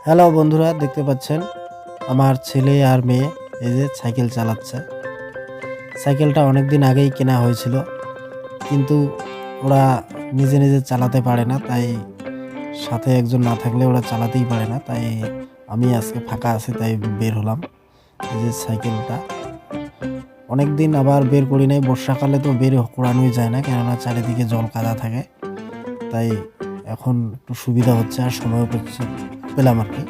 Hello বন্ধুরা, দেখতে পাচ্ছেন আমার ছেলে আর মেয়ে এই যে সাইকেল চালাচ্ছে। সাইকেলটা অনেক দিন আগেই কেনা হয়েছিল, কিন্তু ওরা নিজে নিজে চালাতে পারে না, তাই সাথে একজন না থাকলে ওরা চালাতেই পারে না। তাই আমি আজকে ফাঁকা আছি, তাই বের হলাম। এই যে সাইকেলটা অনেক দিন আবার বের করি নাই, বর্ষাকালে তো বের করানোই যায় না, কেননা চারিদিকে জল কাদা থাকে। তাই এখন একটু সুবিধা হচ্ছে আর সময় পেলাম আর কি।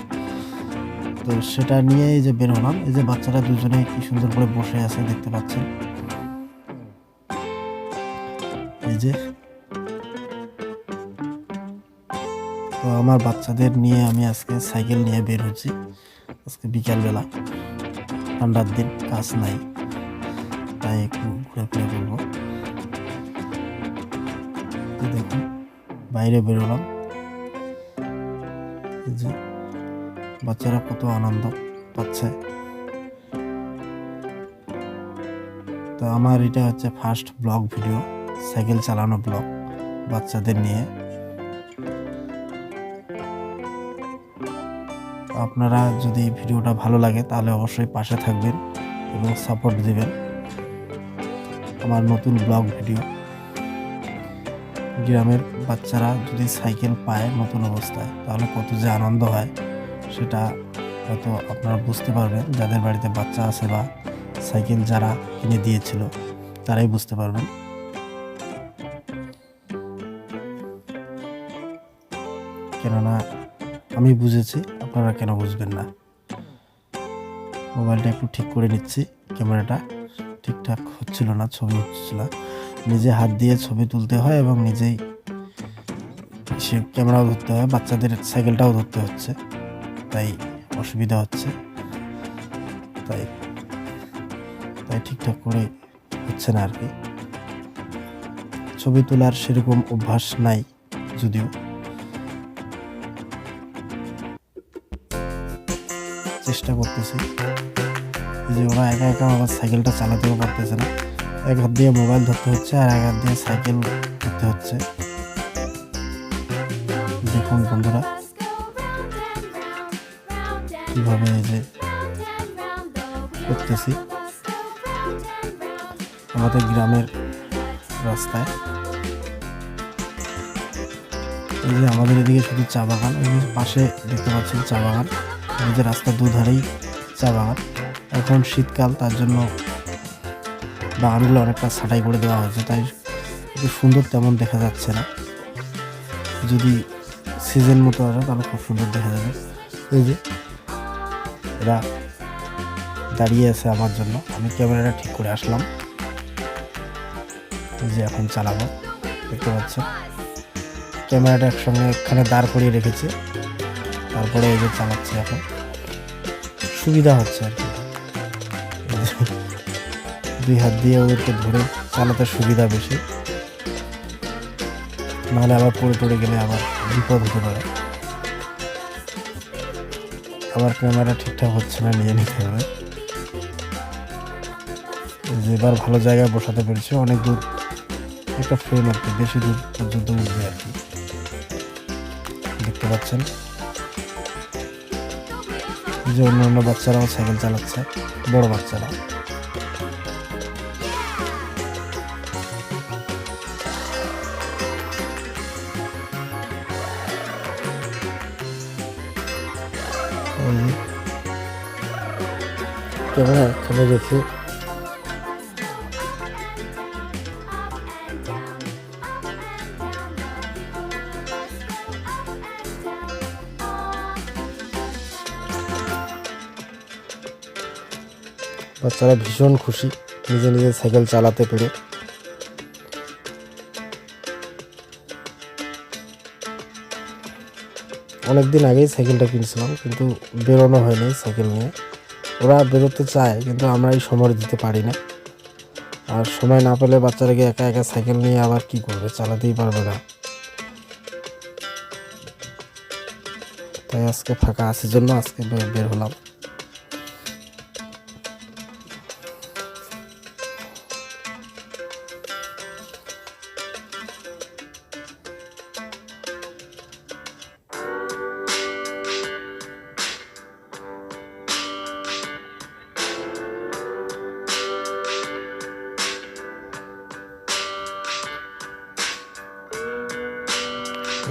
তো সেটা নিয়ে এই যে বের হলাম। এই যে বাচ্চারা দুজনে কি সুন্দর করে বসে আছে, দেখতে পাচ্ছেন। এই যে তো আমার বাচ্চাদের নিয়ে আমি আজকে সাইকেল নিয়ে বের হচ্ছি। আজকে বিকালবেলা, ঠান্ডার দিন, কাজ নাই, তাই একটু ঘুরে ফিরে করবো। দেখুন, বাইরে বেরোলাম। এই যে বাচ্চারা কত আনন্দ পাচ্ছে। তো আমার এটা হচ্ছে ফার্স্ট ব্লগ ভিডিও, সাইকেল চালানো ব্লগ বাচ্চাদের নিয়ে। আপনারা যদি ভিডিওটা ভালো লাগে তাহলে অবশ্যই পাশে থাকবেন এবং সাপোর্ট দিবেন। আমার নতুন ব্লগ ভিডিও। গ্রামের বাচ্চারা যদি সাইকেল পায় নতুন অবস্থায়, তাহলে কত যে আনন্দ হয় সেটা হয়তো আপনারা বুঝতে পারবেন। যাদের বাড়িতে বাচ্চা আছে বা সাইকেল যারা কিনে দিয়েছিল তারাই বুঝতে পারবেন। কেননা আমি বুঝেছি, আপনারা কেন বুঝবেন না। মোবাইলটা একটু ঠিক করে নিচ্ছি, ক্যামেরাটা ঠিকঠাক হচ্ছিল না, ছবি হচ্ছিল না। নিজে হাত দিয়ে ছবি তুলতে হয় এবং নিজেই সে ক্যামেরাও ধরতে হয়, বাচ্চাদের সাইকেলটাও ধরতে হচ্ছে, তাই অসুবিধা হচ্ছে। তাই তাই ঠিকঠাক করে হচ্ছে না আর কি। ছবি তোলার সেরকম অভ্যাস নাই যদিও। চেষ্টা করতেছি। যে ওরা একা একা আবার সাইকেলটা চালাতেও পারতেছে না, এক হাত দিয়ে মোবাইল ধরতে হচ্ছে আর এক হাত দিয়ে সাইকেল ধরতে হচ্ছে। দেখুন বন্ধুরা কিভাবে এই যে করতেছি আমাদের গ্রামের রাস্তায়। এই যে আমাদের এদিকে শুধু চা বাগান, ওই পাশে দেখতে পাচ্ছেন চা বাগান, এই যে রাস্তার দুধারেই চা বাগান। এখন শীতকাল, তার জন্য বাগানগুলো অনেকটা ছাঁটাই করে দেওয়া হয়েছে, তাই একটু সুন্দর তেমন দেখা যাচ্ছে না। যদি সিজন মতো আসে তাহলে খুব সুন্দর দেখা যাবে। এই যে এরা দাঁড়িয়ে আছে আমার জন্য, আমি ক্যামেরাটা ঠিক করে আসলাম। এই যে এখন চালাবো, দেখতে পাচ্ছেন ক্যামেরাটা একসঙ্গে এখানে দাঁড় করিয়ে রেখেছি, তারপরে এই যে চালাচ্ছি। এখন সুবিধা হচ্ছে আর কি, দুই হাত দিয়ে ওদেরকে ধরে চালাতে সুবিধা বেশি, নাহলে আবার পড়ে গেলে আবার বিপদ হতে পারে। আবার ক্যামেরা ঠিকঠাক হচ্ছে না, নিয়ে নিতে হবে। এবার ভালো জায়গায় বসাতে পেরেছি, অনেক দূর একটা ফ্রেম আর কি, বেশি দূর পর্যন্ত উঠবে আর কি। দেখতে পাচ্ছেন যে অন্যান্য বাচ্চারাও সাইকেল চালাচ্ছে, বড় বাচ্চারা। ক্যামেরা এখানে রেখে বাচ্চারা ভীষণ খুশি নিজে নিজে সাইকেল চালাতে পেরে। অনেকদিন আগেই সাইকেলটা কিনছিলাম, কিন্তু বেরোনো হয়নি সাইকেল নিয়ে। ওরা বেরোতে চায়, কিন্তু আমরা এই সময় দিতে পারি না। আর সময় না পেলে বাচ্চারাকে একা একা সাইকেল নিয়ে আবার কি করবে, চালাতেই পারবে না। তাই আজকে ফাঁকা আছে জন্য আজকে বের হলাম।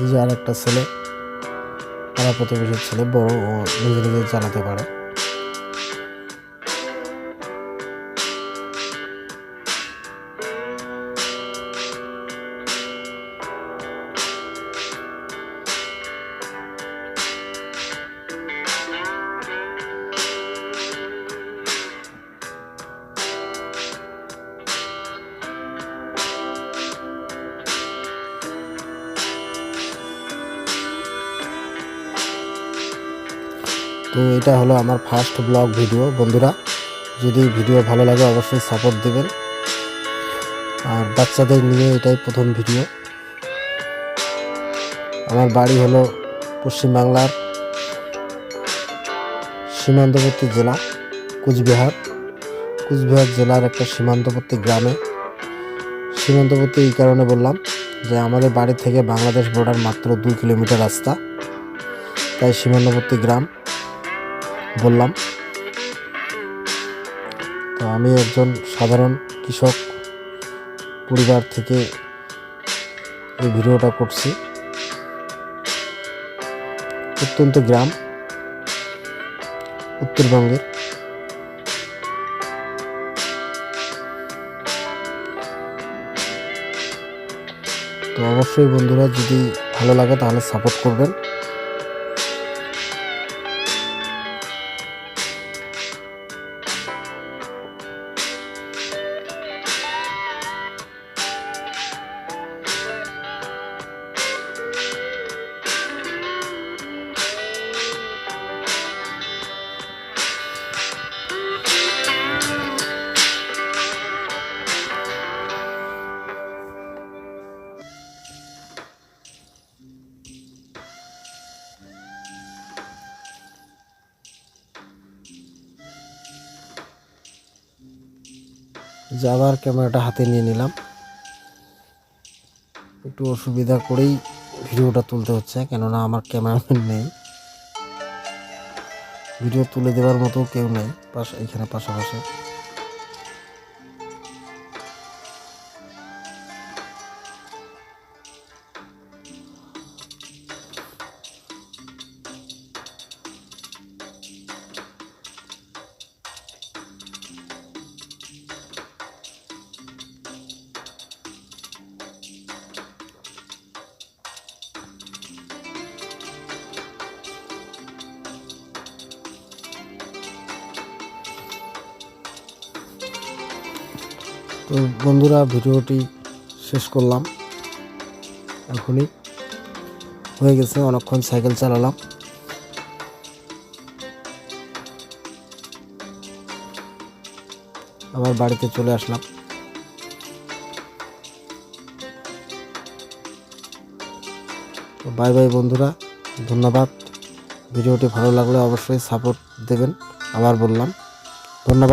এই যে আর একটা ছেলে, পাড়া প্রতিবেশীর ছেলে, বড়, ও নিজে নিজে চালাতে পারে। তো এটা হলো আমার ফার্স্ট ব্লগ ভিডিও। বন্ধুরা, যদি ভিডিও ভালো লাগে অবশ্যই সাপোর্ট দেবেন। আর বাচ্চাদের নিয়ে এটাই প্রথম ভিডিও। আমার বাড়ি হলো পশ্চিমবাংলার সীমান্তবর্তী জেলা কুচবিহার জেলার একটা সীমান্তবর্তী গ্রামে। সীমান্তবর্তী এই কারণে বললাম যে আমাদের বাড়ি থেকে বাংলাদেশ বর্ডার মাত্র 2 কিলোমিটার রাস্তা, তাই সীমান্তবর্তী গ্রাম বললাম। তো আমি একজন সাধারণ কৃষক পরিবার থেকে এই ভিডিওটা করছি। প্রত্যন্ত গ্রাম, উত্তরবঙ্গের। তো অবশ্যই বন্ধুরা, যদি ভালো লাগে তাহলে সাপোর্ট করবেন। যে আবার ক্যামেরাটা হাতে নিয়ে নিলাম, একটু অসুবিধা করেই ভিডিওটা তুলতে হচ্ছে, কেননা আমার ক্যামেরাম্যান নেই, ভিডিও তুলে দেওয়ার মতো কেউ নেই এখানে পাশাপাশি। তো বন্ধুরা, ভিডিওটি শেষ করলাম, এখনই হয়ে গেছে। অনেকক্ষণ সাইকেল চালালাম, আবার বাড়িতে চলে আসলাম। তো বাই বাই বন্ধুরা, ধন্যবাদ। ভিডিওটি ভালো লাগলে অবশ্যই সাপোর্ট দেবেন, আবার বললাম ধন্যবাদ।